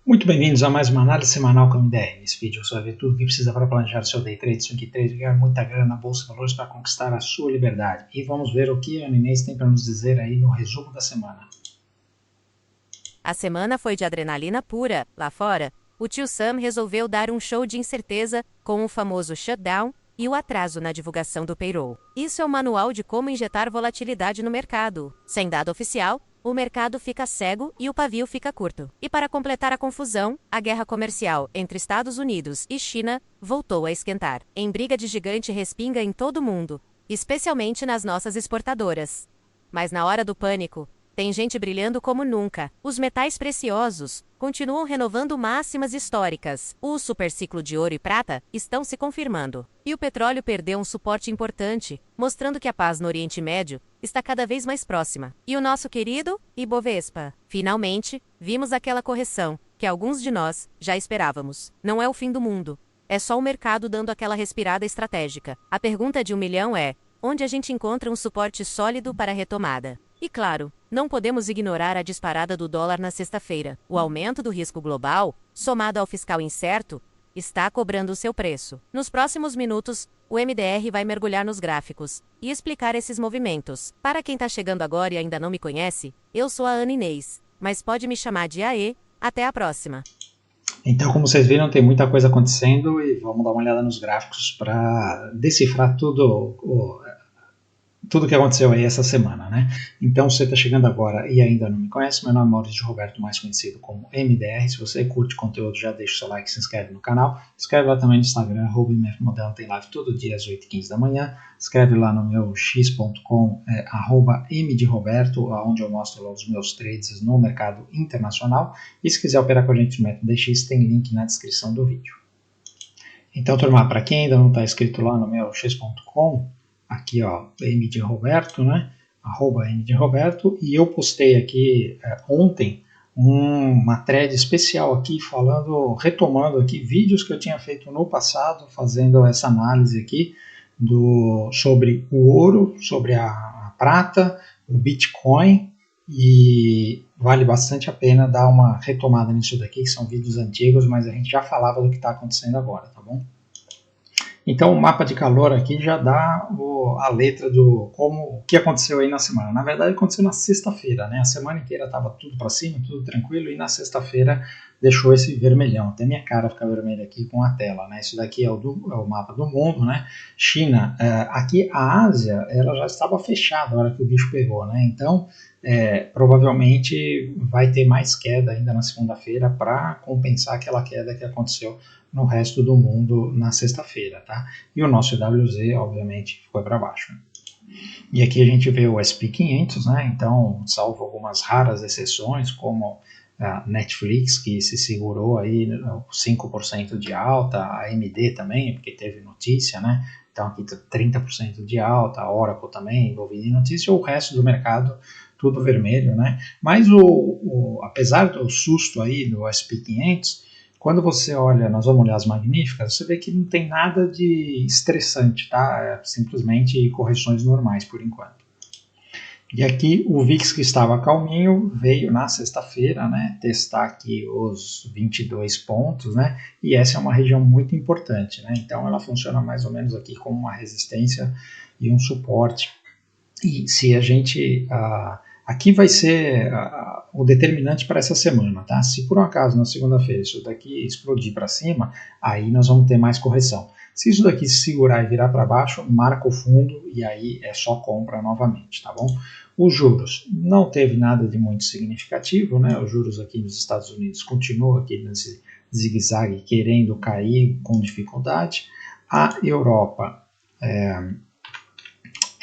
Muito bem-vindos a mais uma análise semanal com a MDR. Nesse vídeo você vai ver tudo o que precisa para planejar o seu day trade, swing trade, ganhar muita grana na Bolsa de Valores para conquistar a sua liberdade. E vamos ver o que a Ana Inês tem para nos dizer aí no resumo da semana. A semana foi de adrenalina pura. Lá fora, o tio Sam resolveu dar um show de incerteza com o famoso shutdown e o atraso na divulgação do payroll. Isso é o manual de como injetar volatilidade no mercado. Sem dado oficial, o mercado fica cego e o pavio fica curto. E para completar a confusão, a guerra comercial entre Estados Unidos e China voltou a esquentar. Em briga de gigante respinga em todo o mundo, especialmente nas nossas exportadoras. Mas na hora do pânico, tem gente brilhando como nunca. Os metais preciosos continuam renovando máximas históricas. O superciclo de ouro e prata estão se confirmando. E o petróleo perdeu um suporte importante, mostrando que a paz no Oriente Médio está cada vez mais próxima. E o nosso querido Ibovespa? Finalmente, vimos aquela correção que alguns de nós já esperávamos. Não é o fim do mundo. É só o mercado dando aquela respirada estratégica. A pergunta de 1 milhão é: onde a gente encontra um suporte sólido para a retomada? E claro, não podemos ignorar a disparada do dólar na sexta-feira. O aumento do risco global, somado ao fiscal incerto, está cobrando o seu preço. Nos próximos minutos, o MDR vai mergulhar nos gráficos e explicar esses movimentos. Para quem está chegando agora e ainda não me conhece, eu sou a Ana Inês, mas pode me chamar de AE. Até a próxima! Então, como vocês viram, tem muita coisa acontecendo e vamos dar uma olhada nos gráficos para decifrar tudo que aconteceu aí essa semana, né? Então, se você está chegando agora e ainda não me conhece, meu nome é Maurício Roberto, mais conhecido como MDR. Se você curte conteúdo, já deixa o seu like, se inscreve no canal. Se inscreve lá também no Instagram, @mfmodelo, tem live todo dia às 8h15 da manhã. Escreve lá no meu x.com, @mdroberto, onde eu mostro lá os meus trades no mercado internacional. E se quiser operar com a gente no método DX, tem link na descrição do vídeo. Então, turma, para quem ainda não está inscrito lá no meu x.com, aqui ó, mdroberto, né, @mdroberto, e eu postei aqui ontem uma thread especial aqui retomando aqui vídeos que eu tinha feito no passado, fazendo essa análise aqui sobre o ouro, sobre a prata, o Bitcoin, e vale bastante a pena dar uma retomada nisso daqui, que são vídeos antigos, mas a gente já falava do que está acontecendo agora, tá bom? Então o mapa de calor aqui já dá a letra o que aconteceu aí na semana. Na verdade aconteceu na sexta-feira, né? A semana inteira estava tudo para cima, tudo tranquilo, e na sexta-feira deixou esse vermelhão. Até minha cara fica vermelha aqui com a tela, né? Isso daqui é o mapa do mundo, né? China, aqui a Ásia, ela já estava fechada na hora que o bicho pegou, né? Então provavelmente vai ter mais queda ainda na segunda-feira para compensar aquela queda que aconteceu no resto do mundo na sexta-feira, tá? E o nosso EWZ, obviamente, foi para baixo. E aqui a gente vê o S&P 500, né? Então, salvo algumas raras exceções, como a Netflix, que se segurou aí 5% de alta, a AMD também, porque teve notícia, né? Então aqui 30% de alta, a Oracle também envolvida em notícia, o resto do mercado tudo vermelho, né? Mas apesar do susto aí do S&P 500, quando você olha, nós vamos olhar as magníficas, você vê que não tem nada de estressante, tá? É simplesmente correções normais por enquanto. E aqui o VIX, que estava calminho, veio na sexta-feira, né, testar aqui os 22 pontos, né, e essa é uma região muito importante, né, então ela funciona mais ou menos aqui como uma resistência e um suporte. E se a gente... aqui vai ser o determinante para essa semana, tá? Se por um acaso na segunda-feira isso daqui explodir para cima, aí nós vamos ter mais correção. Se isso daqui se segurar e virar para baixo, marca o fundo e aí é só compra novamente, tá bom? Os juros, não teve nada de muito significativo, né? Os juros aqui nos Estados Unidos continuam aqui nesse zigue-zague querendo cair com dificuldade. A Europa,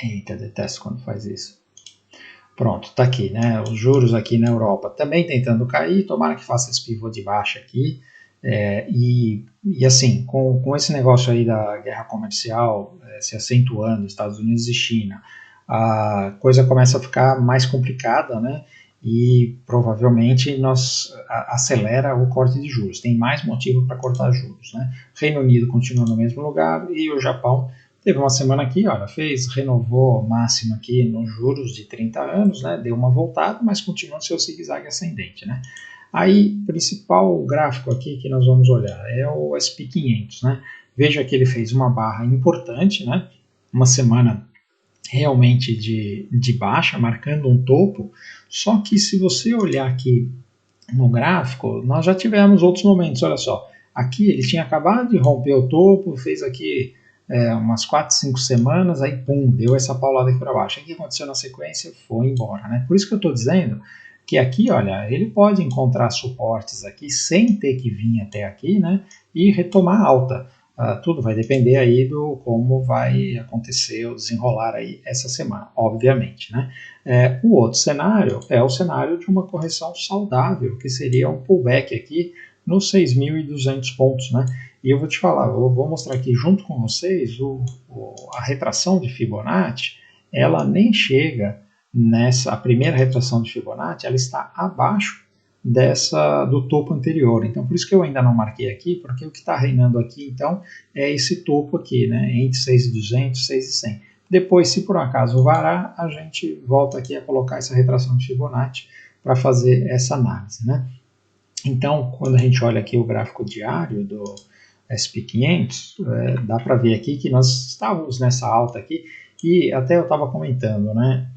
eita, detesto quando faz isso. Pronto, tá aqui, né? Os juros aqui na Europa também tentando cair, tomara que faça esse pivô de baixa aqui. E assim, com esse negócio aí da guerra comercial se acentuando, Estados Unidos e China, a coisa começa a ficar mais complicada, né? E provavelmente acelera o corte de juros. Tem mais motivo para cortar juros, né? Reino Unido continua no mesmo lugar e o Japão teve uma semana aqui, olha, renovou máxima aqui nos juros de 30 anos, né? Deu uma voltada, mas continua seu zigue-zague ascendente, né? Aí, o principal gráfico aqui que nós vamos olhar é o SP500, né? Veja que ele fez uma barra importante, né? Uma semana realmente de baixa, marcando um topo, só que se você olhar aqui no gráfico, nós já tivemos outros momentos, olha só, aqui ele tinha acabado de romper o topo, fez aqui umas 4, 5 semanas, aí pum, deu essa paulada aqui para baixo. O que aconteceu na sequência? Foi embora, né? Por isso que eu estou dizendo que aqui, olha, ele pode encontrar suportes aqui sem ter que vir até aqui, né? E retomar alta. Tudo vai depender aí do como vai acontecer o desenrolar aí essa semana, obviamente, né? O outro cenário é o cenário de uma correção saudável, que seria um pullback aqui nos 6.200 pontos, né? E eu vou te falar, eu vou mostrar aqui junto com vocês a retração de Fibonacci, ela nem chega a primeira retração de Fibonacci, ela está abaixo do topo anterior. Então, por isso que eu ainda não marquei aqui, porque o que está reinando aqui, então, é esse topo aqui, né, entre 6.200 e 6.100. Depois, se por um acaso varar, a gente volta aqui a colocar essa retração de Fibonacci para fazer essa análise, né. Então, quando a gente olha aqui o gráfico diário do SP500, dá para ver aqui que nós estávamos nessa alta aqui, e até eu estava comentando, né,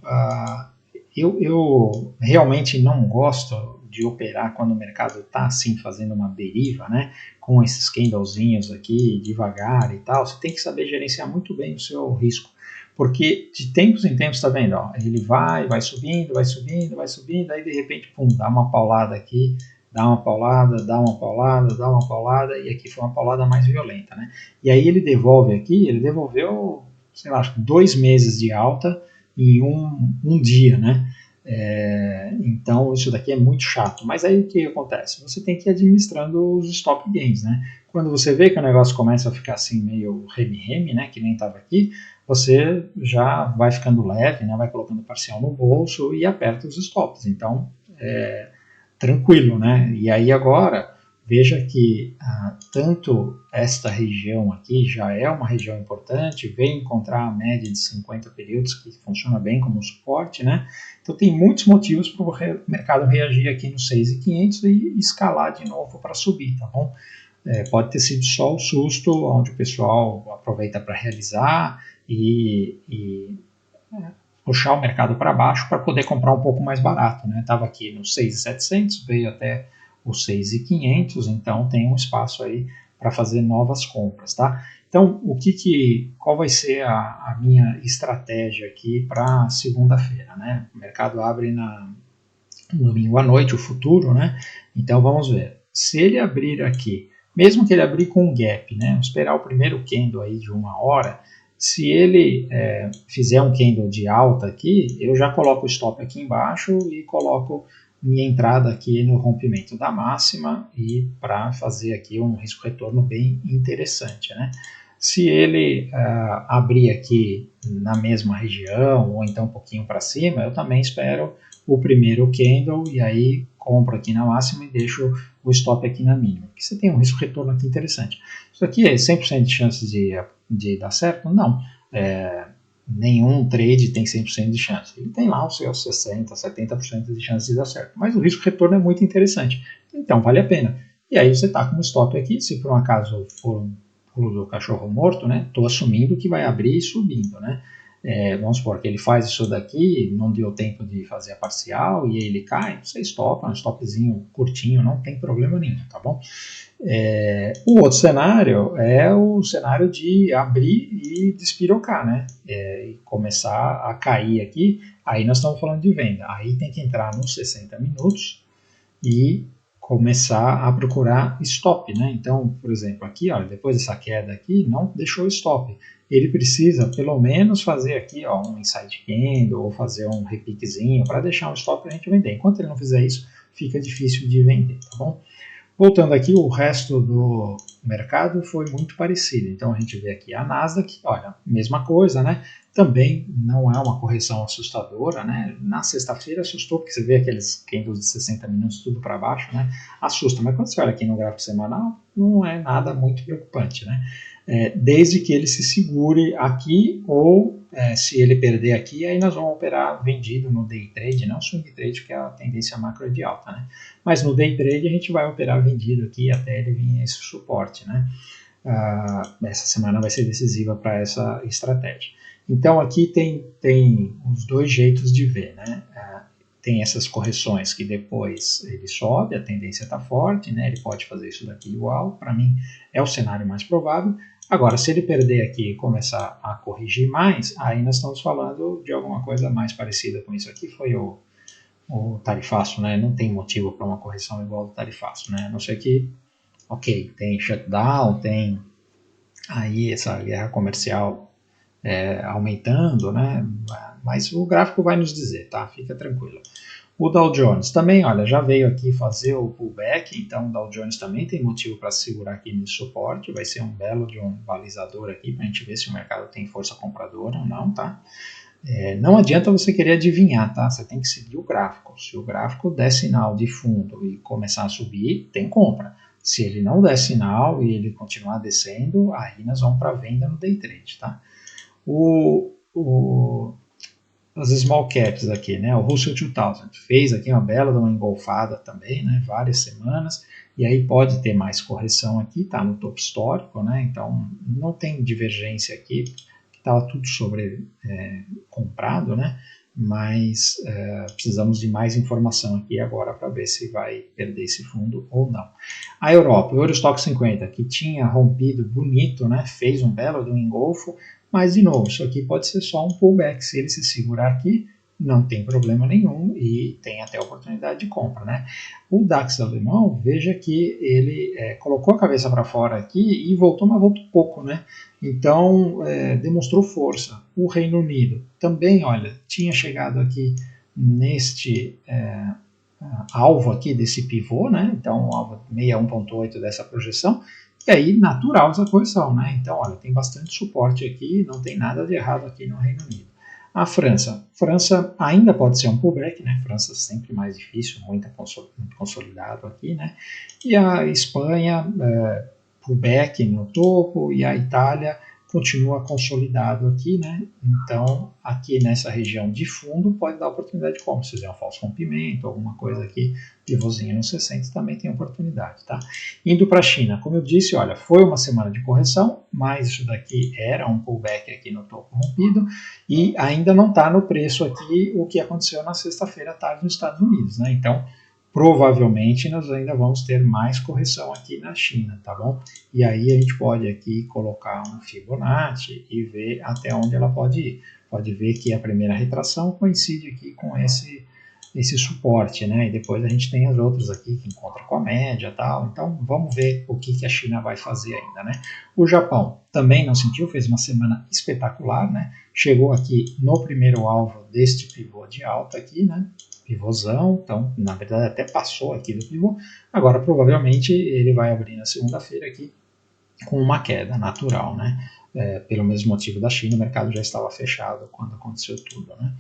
eu realmente não gosto de operar quando o mercado está assim fazendo uma deriva, né, com esses candlezinhos aqui devagar e tal. Você tem que saber gerenciar muito bem o seu risco, porque de tempos em tempos, está vendo, ó, ele vai subindo, vai subindo, vai subindo, aí de repente, pum, dá uma paulada aqui, dá uma paulada, dá uma paulada, dá uma paulada, e aqui foi uma paulada mais violenta, né? E aí ele devolve aqui, ele devolveu, sei lá, acho que 2 meses de alta em um dia, né? Então isso daqui é muito chato. Mas aí o que acontece? Você tem que ir administrando os stop gains, né? Quando você vê que o negócio começa a ficar assim meio reme-reme, né? Que nem estava aqui, você já vai ficando leve, né? Vai colocando parcial no bolso e aperta os stops. Então, tranquilo, né? E aí agora, veja que tanto esta região aqui já é uma região importante, vem encontrar a média de 50 períodos, que funciona bem como suporte, né? Então tem muitos motivos para o mercado reagir aqui no 6.500 e escalar de novo para subir, tá bom? Pode ter sido só o susto, onde o pessoal aproveita para realizar e puxar o mercado para baixo para poder comprar um pouco mais barato, né? Estava aqui no 6.700, veio até o 6.500, então tem um espaço aí para fazer novas compras, tá? Então, qual vai ser a minha estratégia aqui para segunda-feira, né? O mercado abre no domingo à noite, o futuro, né? Então, vamos ver. Se ele abrir aqui, mesmo que ele abrir com um gap, né? Vamos esperar o primeiro candle aí de 1 hora. Se ele fizer um candle de alta aqui, eu já coloco o stop aqui embaixo e coloco minha entrada aqui no rompimento da máxima e para fazer aqui um risco-retorno bem interessante, né? Se ele abrir aqui na mesma região ou então um pouquinho para cima, eu também espero o primeiro candle e aí compro aqui na máxima e deixo o stop aqui na mínima, porque você tem um risco-retorno aqui interessante. Isso aqui é 100% de chances de dar certo? Não. Nenhum trade tem 100% de chance. Ele tem lá os seus 60%, 70% de chance de dar certo. Mas o risco-retorno é muito interessante. Então, vale a pena. E aí você está com um stop aqui, se por um acaso for um pulo do cachorro morto, né? Estou assumindo que vai abrir e subindo, né? Vamos supor que ele faz isso daqui, não deu tempo de fazer a parcial e aí ele cai, você stopa, um stopzinho curtinho, não tem problema nenhum, tá bom? O outro cenário é o cenário de abrir e despirocar, né? E começar a cair aqui, aí nós estamos falando de venda, aí tem que entrar nos 60 minutos e começar a procurar stop, né? Então, por exemplo, aqui, olha, depois dessa queda aqui, não deixou stop. Ele precisa pelo menos fazer aqui, ó, um inside candle ou fazer um repiquezinho para deixar um stop para a gente vender. Enquanto ele não fizer isso, fica difícil de vender, tá bom? Voltando aqui, o resto do mercado foi muito parecido. Então a gente vê aqui a Nasdaq, olha, mesma coisa, né? Também não é uma correção assustadora, né? Na sexta-feira assustou, porque você vê aqueles candles de 60 minutos tudo para baixo, né? Assusta, mas quando você olha aqui no gráfico semanal, não é nada muito preocupante, né? Desde que ele se segure aqui ou se ele perder aqui, aí nós vamos operar vendido no day trade, não swing trade, porque a tendência macro é de alta, né? Mas no day trade a gente vai operar vendido aqui até ele vir esse suporte, né? Essa semana vai ser decisiva para essa estratégia. Então aqui tem os dois jeitos de ver, né? Tem essas correções que depois ele sobe, a tendência está forte, né? Ele pode fazer isso daqui igual, para mim é o cenário mais provável. Agora, se ele perder aqui e começar a corrigir mais, aí nós estamos falando de alguma coisa mais parecida com isso aqui, foi o tarifaço, né? Não tem motivo para uma correção igual ao tarifaço, né? A não ser que, ok, tem shutdown, tem aí essa guerra comercial aumentando, né? Mas o gráfico vai nos dizer, tá? Fica tranquilo. O Dow Jones também, olha, já veio aqui fazer o pullback, então o Dow Jones também tem motivo para segurar aqui nesse suporte, vai ser um belo de um balizador aqui para a gente ver se o mercado tem força compradora ou não, tá? Não adianta você querer adivinhar, tá? Você tem que seguir o gráfico. Se o gráfico der sinal de fundo e começar a subir, tem compra. Se ele não der sinal e ele continuar descendo, aí nós vamos para venda no day trade, tá? As small caps aqui, né? O Russell 2000 fez aqui uma bela uma engolfada também, né? Várias semanas, e aí pode ter mais correção aqui, tá no topo histórico, né? Então não tem divergência aqui, estava tudo sobre comprado, né? Mas precisamos de mais informação aqui agora para ver se vai perder esse fundo ou não. A Europa, o Eurostock 50, que tinha rompido bonito, né? Fez um belo de um engolfo, mas, de novo, isso aqui pode ser só um pullback. Se ele se segurar aqui, não tem problema nenhum e tem até oportunidade de compra, né? O DAX alemão, veja que ele colocou a cabeça para fora aqui e voltou, mas voltou pouco, né? Então, demonstrou força. O Reino Unido também, olha, tinha chegado aqui neste alvo aqui desse pivô, né? Então, o alvo 61.8 dessa projeção. E aí, natural essa correção, né? Então, olha, tem bastante suporte aqui, não tem nada de errado aqui no Reino Unido. A França ainda pode ser um pullback, né? França sempre mais difícil, muito consolidado aqui, né? E a Espanha, pullback no topo, e a Itália continua consolidado aqui, né? Então, aqui nessa região de fundo pode dar oportunidade de compra. Se fizer um falso rompimento, alguma coisa aqui, pivôzinho no 60 também tem oportunidade, tá? Indo para a China, como eu disse, olha, foi uma semana de correção, mas isso daqui era um pullback aqui no topo rompido e ainda não está no preço aqui o que aconteceu na sexta-feira à tarde nos Estados Unidos, né? Então, provavelmente nós ainda vamos ter mais correção aqui na China, tá bom? E aí a gente pode aqui colocar um Fibonacci e ver até onde ela pode ir. Pode ver que a primeira retração coincide aqui com esse suporte, né? E depois a gente tem as outras aqui que encontram com a média e tal. Então vamos ver o que a China vai fazer ainda, né? O Japão também não sentiu, fez uma semana espetacular, né? Chegou aqui no primeiro alvo deste pivô de alta aqui, né? Pivôzão, então na verdade até passou aqui do pivô. Agora provavelmente ele vai abrir na segunda-feira aqui com uma queda natural, né? Pelo mesmo motivo da China, o mercado já estava fechado quando aconteceu tudo, né?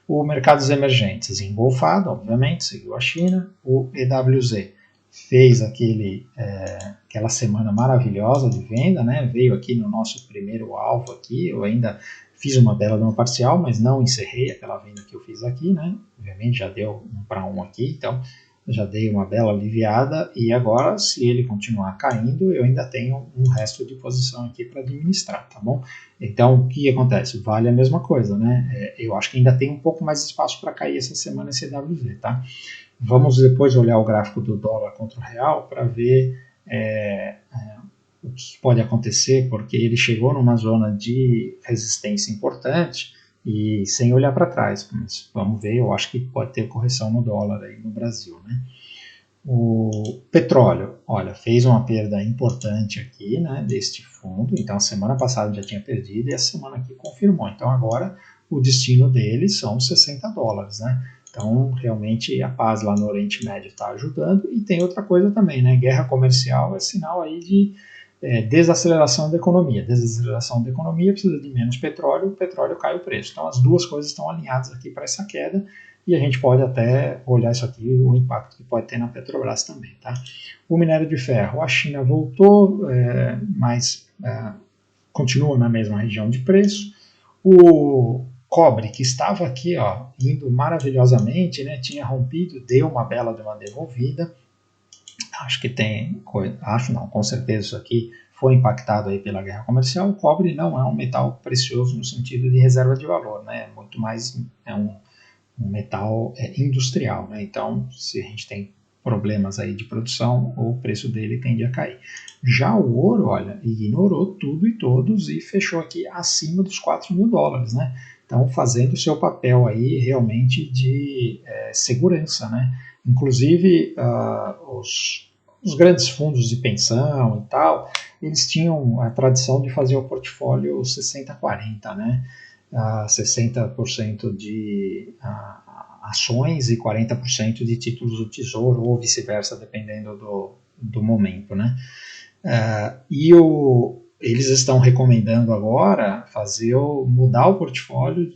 O mercados emergentes engolfado, obviamente, seguiu a China. O EWZ fez aquela semana maravilhosa de venda, né? Veio aqui no nosso primeiro alvo aqui, eu ainda fiz uma bela de uma parcial, mas não encerrei aquela venda que eu fiz aqui, né? Obviamente já deu 1 para 1 aqui, então já dei uma bela aliviada e agora, se ele continuar caindo, eu ainda tenho um resto de posição aqui para administrar, tá bom? Então, o que acontece? Vale a mesma coisa, né? Eu acho que ainda tem um pouco mais de espaço para cair essa semana esse EWZ, tá? Vamos depois olhar o gráfico do dólar contra o real para ver o que pode acontecer, porque ele chegou numa zona de resistência importante e sem olhar para trás. Mas vamos ver, eu acho que pode ter correção no dólar aí no Brasil, né? O petróleo, olha, fez uma perda importante aqui, né, deste fundo. Então, a semana passada já tinha perdido e a semana aqui confirmou. Então, agora o destino dele são $60, né? Então, realmente a paz lá no Oriente Médio está ajudando. E tem outra coisa também, né? Guerra comercial é sinal aí de desaceleração da economia. Desaceleração da economia precisa de menos petróleo, o petróleo cai o preço. Então, as duas coisas estão alinhadas aqui para essa queda. E a gente pode até olhar isso aqui, o impacto que pode ter na Petrobras também, tá? O minério de ferro, a China voltou, mas continua na mesma região de preço. O cobre, que estava aqui, ó, indo maravilhosamente, né, tinha rompido, deu uma bela de uma devolvida. Acho que tem, acho não, com certeza isso aqui foi impactado aí pela guerra comercial. O cobre não é um metal precioso no sentido de reserva de valor, né? Muito mais é um metal industrial, né? Então, se a gente tem problemas aí de produção, o preço dele tende a cair. Já o ouro, olha, ignorou tudo e todos e fechou aqui acima dos $4.000, né? Então, fazendo o seu papel aí realmente de segurança, né? Inclusive, os grandes fundos de pensão e tal, eles tinham a tradição de fazer o portfólio 60-40, né? 60% de ações e 40% de títulos do tesouro, ou vice-versa, dependendo do momento, né? Eles estão recomendando agora mudar o portfólio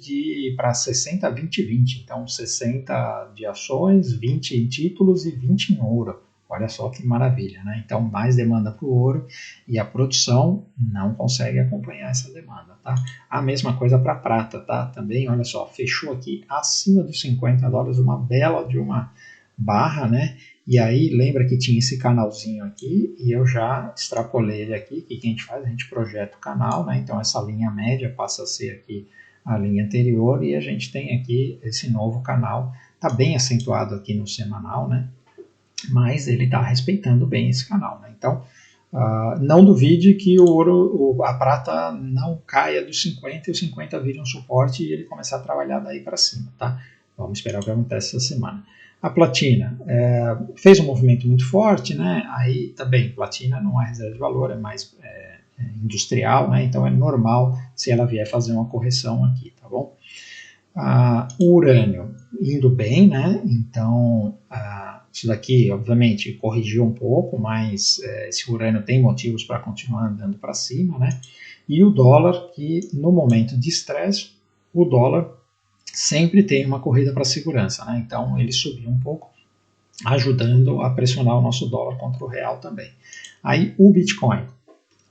para 60, 20, 20. Então, 60 de ações, 20 em títulos e 20 em ouro. Olha só que maravilha, né? Então, mais demanda para o ouro e a produção não consegue acompanhar essa demanda, tá? A mesma coisa para a prata, tá? Também, olha só, fechou aqui acima dos $50, uma bela de uma barra, né? E aí, lembra que tinha esse canalzinho aqui, e eu já extrapolei ele aqui. O que a gente faz? A gente projeta o canal, né? Então, essa linha média passa a ser aqui a linha anterior, e a gente tem aqui esse novo canal. Está bem acentuado aqui no semanal, né? Mas ele está respeitando bem esse canal, né? Então, não duvide que a prata não caia dos 50 e os 50 vire um suporte e ele começar a trabalhar daí para cima, tá? Vamos esperar o que acontece essa semana. A platina fez um movimento muito forte, né? Aí também, platina não é reserva de valor, é mais industrial, né? Então é normal se ela vier fazer uma correção aqui, tá bom? O urânio indo bem, né? Então isso daqui, obviamente, corrigiu um pouco, mas esse urânio tem motivos para continuar andando para cima, né? E o dólar, que no momento de estresse, o dólar sempre tem uma corrida para a segurança, né? Então ele subiu um pouco, ajudando a pressionar o nosso dólar contra o real também. Aí o Bitcoin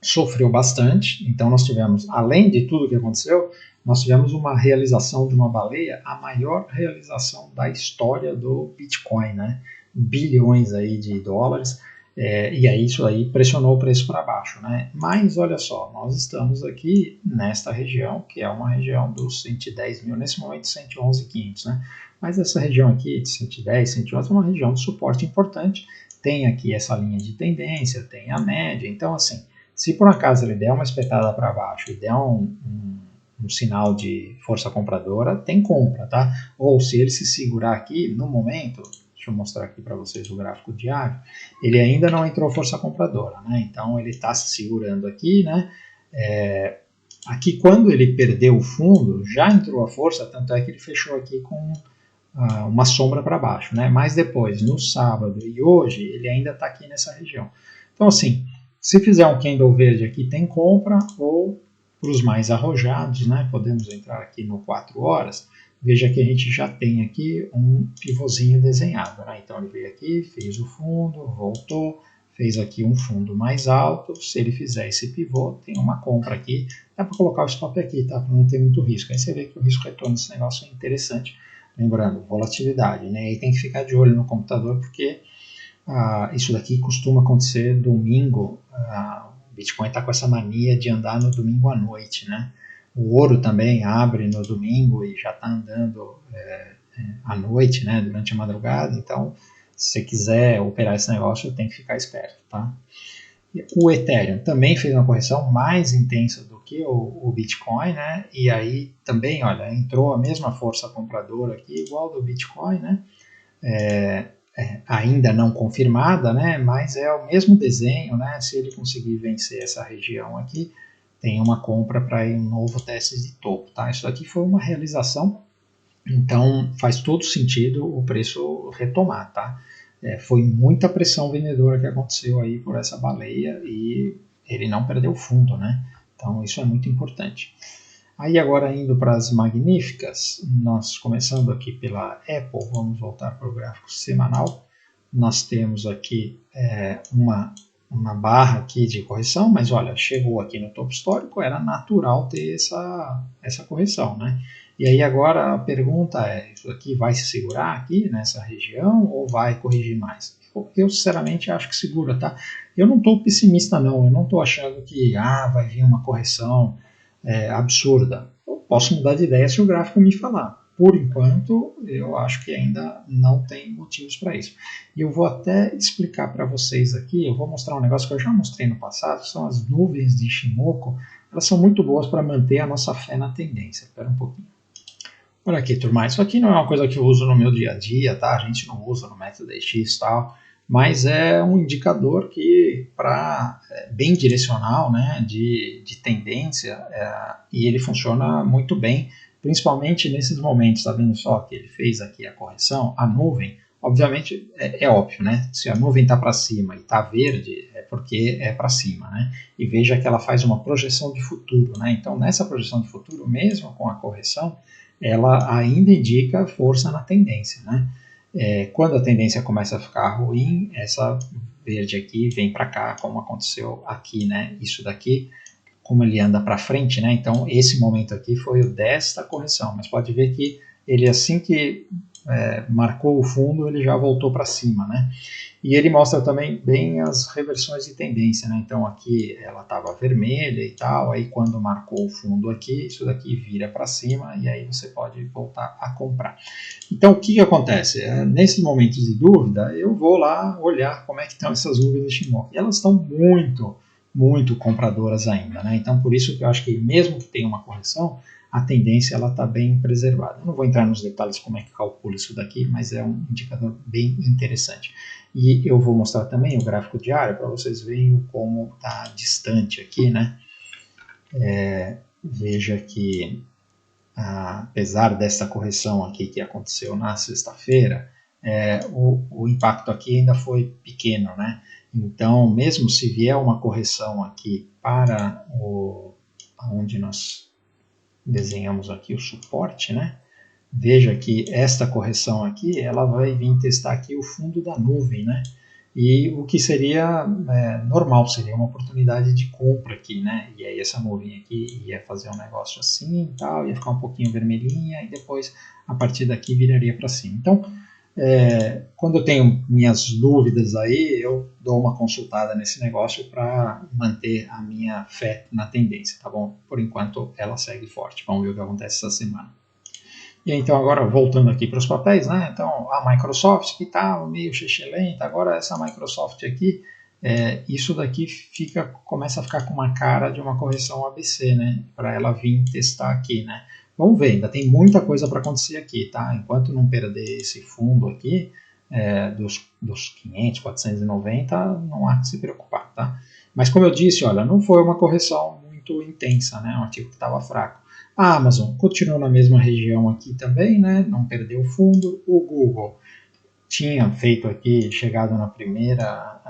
sofreu bastante, então nós tivemos, além de tudo que aconteceu, nós tivemos uma realização de uma baleia, a maior realização da história do Bitcoin, né? Bilhões aí de dólares, e aí isso aí pressionou o preço para baixo, né? Mas olha só, nós estamos aqui nesta região, que é uma região dos 110 mil, nesse momento 111.500, né? Mas essa região aqui de 110, 111 é uma região de suporte importante, tem aqui essa linha de tendência, tem a média, então assim, se por acaso ele der uma espetada para baixo e der um sinal de força compradora, tem compra, tá? Ou se ele se segurar aqui no momento, deixa eu mostrar aqui para vocês o gráfico diário, ele ainda não entrou força compradora, né? Então ele está se segurando aqui, né? Aqui quando ele perdeu o fundo, já entrou a força, tanto é que ele fechou aqui com uma sombra para baixo, né? Mas depois, no sábado e hoje, ele ainda está aqui nessa região. Então assim, se fizer um candle verde aqui, tem compra, ou para os mais arrojados, né, podemos entrar aqui no 4 horas, veja que a gente já tem aqui um pivôzinho desenhado, né? Então ele veio aqui, fez o fundo, voltou, fez aqui um fundo mais alto. Se ele fizer esse pivô, tem uma compra aqui, dá para colocar o stop aqui, tá? Para não ter muito risco. Aí você vê que o risco retorno desse negócio é interessante, lembrando, volatilidade, né? E tem que ficar de olho no computador, porque isso daqui costuma acontecer domingo. O Bitcoin está com essa mania de andar no domingo à noite, né? O ouro também abre no domingo e já está andando à noite, né? Durante a madrugada. Então, se você quiser operar esse negócio, tem que ficar esperto, tá? O Ethereum também fez uma correção mais intensa do que o Bitcoin, né? E aí também, olha, entrou a mesma força compradora aqui, igual do Bitcoin, né? Ainda não confirmada, né, mas é o mesmo desenho, né, se ele conseguir vencer essa região aqui, tem uma compra para um novo teste de topo, tá? Isso aqui foi uma realização, então faz todo sentido o preço retomar, tá? Foi muita pressão vendedora que aconteceu aí por essa baleia e ele não perdeu fundo, né? Então isso é muito importante. Aí agora indo para as magníficas, nós começando aqui pela Apple, vamos voltar para o gráfico semanal. Nós temos aqui uma barra aqui de correção, mas olha, chegou aqui no topo histórico, era natural ter essa correção, né? E aí agora a pergunta é, isso aqui vai se segurar aqui nessa região ou vai corrigir mais? Eu sinceramente acho que segura, tá? Eu não estou pessimista não, eu não estou achando que vai vir uma correção absurda. Eu posso mudar de ideia se o gráfico me falar. Por enquanto, eu acho que ainda não tem motivos para isso. E eu vou até explicar para vocês aqui, eu vou mostrar um negócio que eu já mostrei no passado, que são as nuvens de Ishimoku. Elas são muito boas para manter a nossa fé na tendência. Espera um pouquinho. Olha aqui, turma, isso aqui não é uma coisa que eu uso no meu dia a dia, tá? A gente não usa no método X e tal, mas é um indicador que bem direcional, né, de tendência, e ele funciona muito bem, principalmente nesses momentos, tá vendo só que ele fez aqui a correção, a nuvem, obviamente é óbvio, né, se a nuvem está para cima e está verde, é porque é para cima, né, e veja que ela faz uma projeção de futuro, né, então nessa projeção de futuro, mesmo com a correção, ela ainda indica força na tendência, né. Quando a tendência começa a ficar ruim, essa verde aqui vem para cá, como aconteceu aqui, né? Isso daqui, como ele anda para frente, né? Então, esse momento aqui foi o desta correção, mas pode ver que ele, assim que marcou o fundo, ele já voltou para cima, né? E ele mostra também bem as reversões de tendência, né? Então aqui ela estava vermelha e tal, aí quando marcou o fundo aqui, isso daqui vira para cima e aí você pode voltar a comprar. Então o que acontece? Nesses momentos de dúvida, eu vou lá olhar como é que estão essas nuvens de Ishimoku. E elas estão muito compradoras ainda, né? Então por isso que eu acho que mesmo que tenha uma correção, a tendência ela está bem preservada. Eu não vou entrar nos detalhes como é que calcula isso daqui, mas é um indicador bem interessante. E eu vou mostrar também o gráfico diário para vocês verem como está distante aqui, né? Veja que apesar dessa correção aqui que aconteceu na sexta-feira, o impacto aqui ainda foi pequeno, né? Então, mesmo se vier uma correção aqui para onde nós desenhamos aqui o suporte, né? Veja que esta correção aqui, ela vai vir testar aqui o fundo da nuvem, né? E o que seria normal, seria uma oportunidade de compra aqui, né? E aí essa nuvem aqui ia fazer um negócio assim e tal, ia ficar um pouquinho vermelhinha e depois a partir daqui viraria para cima. Então, quando eu tenho minhas dúvidas aí, eu dou uma consultada nesse negócio para manter a minha fé na tendência, tá bom? Por enquanto ela segue forte. Vamos ver o que acontece essa semana. E então agora voltando aqui para os papéis, né? Então a Microsoft que estava meio lenta, agora essa Microsoft aqui, isso daqui começa a ficar com uma cara de uma correção ABC, né? Para ela vir testar aqui, né? Vamos ver, ainda tem muita coisa para acontecer aqui, tá? Enquanto não perder esse fundo aqui, dos 500, 490, não há que se preocupar, tá? Mas como eu disse, olha, não foi uma correção muito intensa, né? Um ativo que estava fraco. A Amazon continuou na mesma região aqui também, né? Não perdeu o fundo. O Google tinha feito aqui, chegado na primeira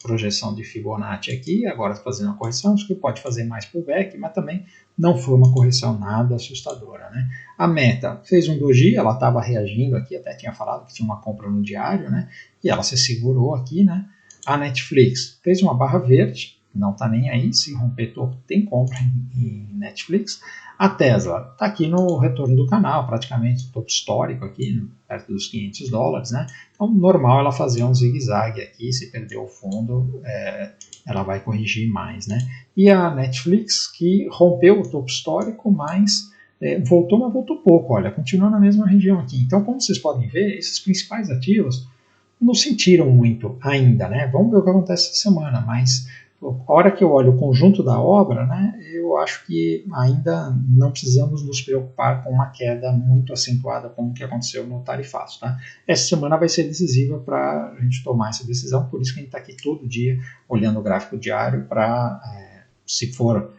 projeção de Fibonacci aqui, agora está fazendo a correção, acho que pode fazer mais pullback, mas também não foi uma correção nada assustadora, né? A Meta fez um doji, ela estava reagindo aqui, até tinha falado que tinha uma compra no diário, né? E ela se segurou aqui, né? A Netflix fez uma barra verde, não está nem aí, se romper topo tem compra em Netflix. A Tesla está aqui no retorno do canal, praticamente topo histórico aqui, perto dos $500, né? Então, normal ela fazer um zigue-zague aqui, se perder o fundo, ela vai corrigir mais, né? E a Netflix, que rompeu o topo histórico, mas voltou, mas voltou pouco, olha, continua na mesma região aqui. Então, como vocês podem ver, esses principais ativos não sentiram muito ainda, né? Vamos ver o que acontece essa semana, mas a hora que eu olho o conjunto da obra, né, eu acho que ainda não precisamos nos preocupar com uma queda muito acentuada como que aconteceu no tarifaço. Tá? Essa semana vai ser decisiva para a gente tomar essa decisão, por isso que a gente está aqui todo dia olhando o gráfico diário para, se for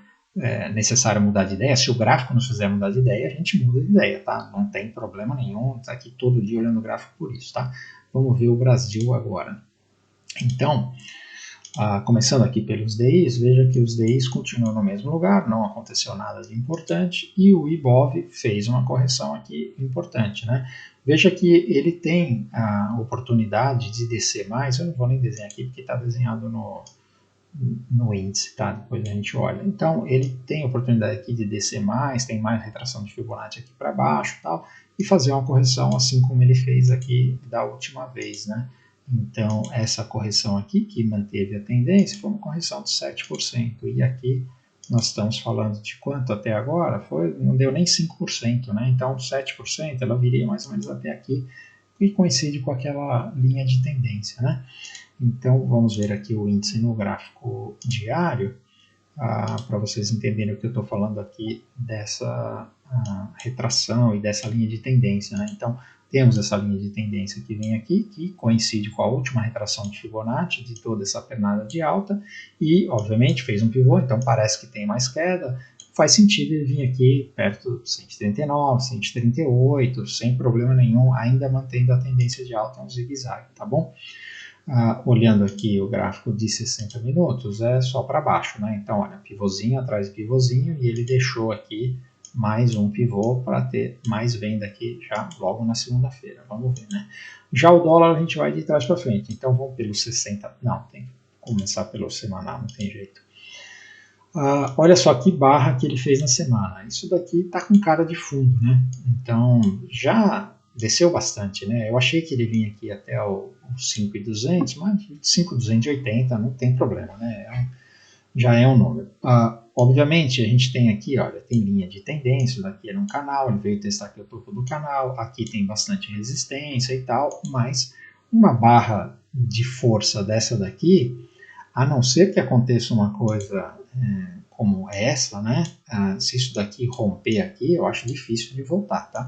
necessário mudar de ideia, se o gráfico nos fizer mudar de ideia, a gente muda de ideia, tá? Não tem problema nenhum, está aqui todo dia olhando o gráfico por isso. Tá? Vamos ver o Brasil agora. Então, começando aqui pelos DIs, veja que os DIs continuam no mesmo lugar, não aconteceu nada de importante e o IBOV fez uma correção aqui importante, né? Veja que ele tem a oportunidade de descer mais, eu não vou nem desenhar aqui porque está desenhado no índice, tá? Depois a gente olha. Então, ele tem a oportunidade aqui de descer mais, tem mais retração de Fibonacci aqui para baixo, tal, e fazer uma correção assim como ele fez aqui da última vez, né? Então, essa correção aqui, que manteve a tendência, foi uma correção de 7%, e aqui nós estamos falando de quanto até agora? Não deu nem 5%, né? Então, 7%, ela viria mais ou menos até aqui, e coincide com aquela linha de tendência, né? Então, vamos ver aqui o índice no gráfico diário, para vocês entenderem o que eu estou falando aqui dessa retração e dessa linha de tendência, né? Então, temos essa linha de tendência que vem aqui, que coincide com a última retração de Fibonacci, de toda essa pernada de alta, e, obviamente, fez um pivô, então parece que tem mais queda. Faz sentido ele vir aqui perto de 139, 138, sem problema nenhum, ainda mantendo a tendência de alta, um zigue-zague, tá bom? Olhando aqui o gráfico de 60 minutos, é só para baixo, né? Então, olha, pivôzinho atrás de pivôzinho, e ele deixou aqui mais um pivô para ter mais venda aqui já logo na segunda-feira. Vamos ver, né? Já o dólar a gente vai de trás para frente, então vamos pelo 60, não, tem que começar pelo semanal, não tem jeito. Olha só que barra que ele fez na semana. Isso daqui tá com cara de fundo, né? Então, já desceu bastante, né? Eu achei que ele vinha aqui até o 5.200, mas 5.280 não tem problema, né? Já é um número. Obviamente, a gente tem aqui, olha, tem linha de tendência, daqui era um canal, ele veio testar aqui o topo do canal, aqui tem bastante resistência e tal, mas uma barra de força dessa daqui, a não ser que aconteça uma coisa como essa, né? Se isso daqui romper aqui, eu acho difícil de voltar, tá?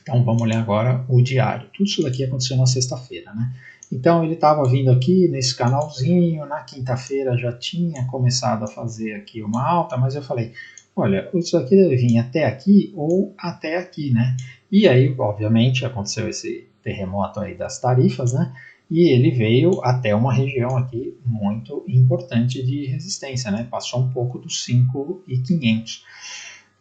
Então vamos olhar agora o diário. Tudo isso daqui aconteceu na sexta-feira, né? Então ele estava vindo aqui nesse canalzinho, na quinta-feira já tinha começado a fazer aqui uma alta, mas eu falei, olha, isso aqui deve vir até aqui ou até aqui, né? E aí, obviamente, aconteceu esse terremoto aí das tarifas, né? E ele veio até uma região aqui muito importante de resistência, né? Passou um pouco dos 5.500.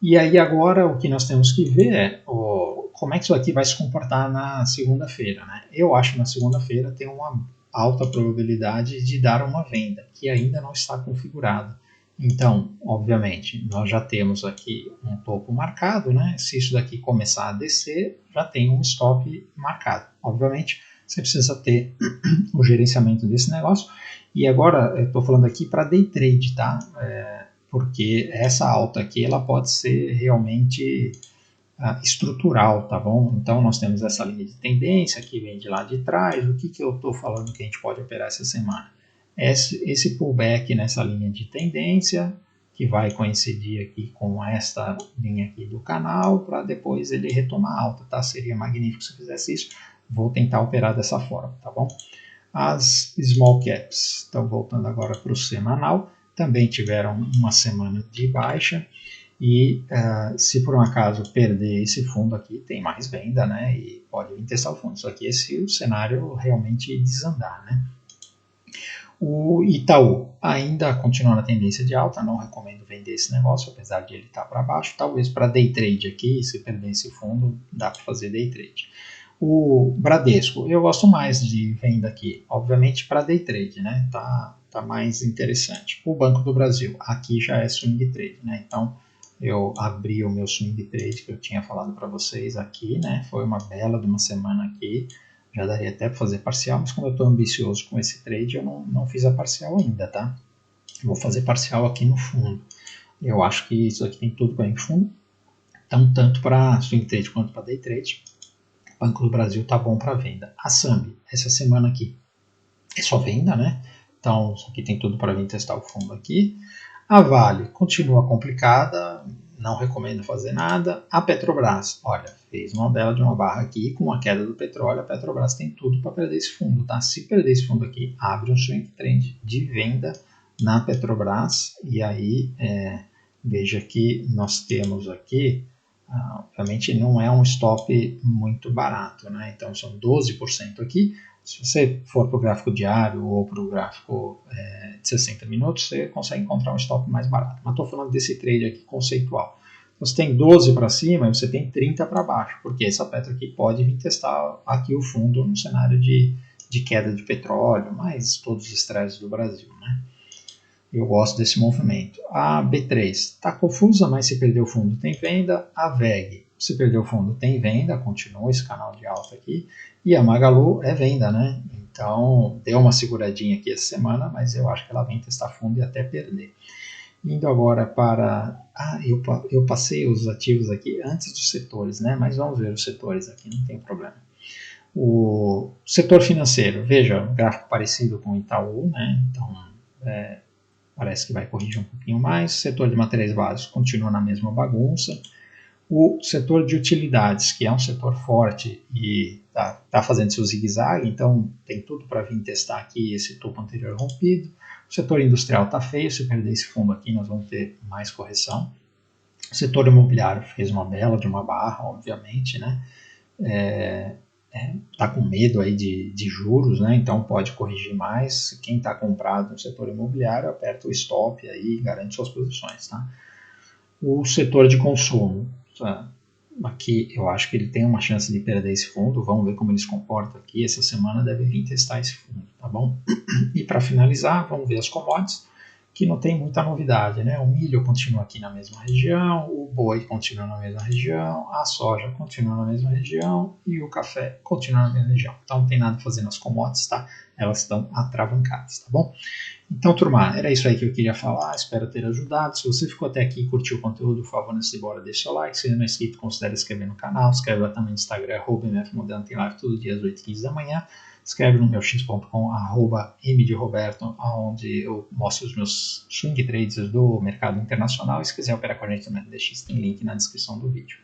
E aí agora o que nós temos que ver é como é que isso aqui vai se comportar na segunda-feira, né? Eu acho que na segunda-feira tem uma alta probabilidade de dar uma venda, que ainda não está configurada. Então, obviamente, nós já temos aqui um topo marcado, né? Se isso daqui começar a descer, já tem um stop marcado. Obviamente, você precisa ter o gerenciamento desse negócio. E agora, eu estou falando aqui para day trade, tá? Porque essa alta aqui, ela pode ser realmente estrutural, tá bom? Então, nós temos essa linha de tendência que vem de lá de trás. O que eu estou falando que a gente pode operar essa semana? Esse pullback nessa linha de tendência, que vai coincidir aqui com esta linha aqui do canal, para depois ele retomar alta, tá? Seria magnífico se fizesse isso. Vou tentar operar dessa forma, tá bom? As small caps, então voltando agora para o semanal, também tiveram uma semana de baixa, e se por um acaso perder esse fundo aqui, tem mais venda, né? E pode vir testar o fundo. Só que esse é o cenário realmente desandar, né? O Itaú ainda continua na tendência de alta, não recomendo vender esse negócio, apesar de ele estar para baixo. Talvez para day trade aqui, se perder esse fundo, dá para fazer day trade. O Bradesco, eu gosto mais de venda aqui, obviamente para day trade, né? Tá mais interessante. O Banco do Brasil, aqui já é swing trade, né? Então eu abri o meu swing trade que eu tinha falado para vocês aqui, né? Foi uma bela de uma semana aqui. Já daria até para fazer parcial, mas como eu estou ambicioso com esse trade, eu não fiz a parcial ainda, tá? Eu vou fazer parcial aqui no fundo. Eu acho que isso aqui tem tudo para ir em fundo. Então, tanto para swing trade quanto para day trade, o Banco do Brasil tá bom para venda. A Sambi, essa semana aqui, é só venda, né? Então, isso aqui tem tudo para vir testar o fundo aqui. A Vale continua complicada, não recomendo fazer nada. A Petrobras, olha, fez uma bela de uma barra aqui com a queda do petróleo. A Petrobras tem tudo para perder esse fundo, tá? Se perder esse fundo aqui, abre um swing trend de venda na Petrobras. E aí, veja que nós temos aqui, obviamente não é um stop muito barato, né? Então são 12% aqui. Se você for para o gráfico diário ou para o gráfico de 60 minutos, você consegue encontrar um stop mais barato. Mas estou falando desse trade aqui conceitual. Você tem 12 para cima e você tem 30 para baixo, porque essa Petro aqui pode vir testar aqui o fundo no cenário de queda de petróleo, mais todos os estresses do Brasil, né? Eu gosto desse movimento. A B3 está confusa, mas se perdeu o fundo tem venda. A VEG, se perdeu o fundo tem venda, continua esse canal de alta aqui. E a Magalu é venda, né? Então deu uma seguradinha aqui essa semana, mas eu acho que ela vem testar fundo e até perder. Indo agora para... eu passei os ativos aqui antes dos setores, né? Mas vamos ver os setores aqui, não tem problema. O setor financeiro, veja, um gráfico parecido com o Itaú, né? Então, parece que vai corrigir um pouquinho mais. O setor de materiais básicos continua na mesma bagunça. O setor de utilidades, que é um setor forte e está fazendo seu zigue-zague, então tem tudo para vir testar aqui esse topo anterior rompido. O setor industrial está feio, se perder esse fundo aqui nós vamos ter mais correção. O setor imobiliário fez uma bela de uma barra, obviamente, né? Está com medo aí de juros, né? Então pode corrigir mais. Quem está comprado no setor imobiliário aperta o stop aí e garante suas posições, tá? O setor de consumo, aqui eu acho que ele tem uma chance de perder esse fundo. Vamos ver como ele se comporta aqui. Essa semana deve vir testar esse fundo, tá bom? E para finalizar, vamos ver as commodities, que não tem muita novidade, né? O milho continua aqui na mesma região, o boi continua na mesma região, a soja continua na mesma região e o café continua na mesma região. Então não tem nada a fazer nas commodities, tá? Elas estão atravancadas, tá bom? Então, turma, era isso aí que eu queria falar, espero ter ajudado. Se você ficou até aqui e curtiu o conteúdo, por favor, antes de ir embora, deixa seu like. Se ainda não é inscrito, considere se inscrever no canal. Escreve lá também no Instagram, @mfmodelo, tem live todo dia às 8h15 da manhã. Escreve no meu x.com, @mdroberto, onde eu mostro os meus swing trades do mercado internacional. E se quiser operar com a gente também no DX, tem link na descrição do vídeo.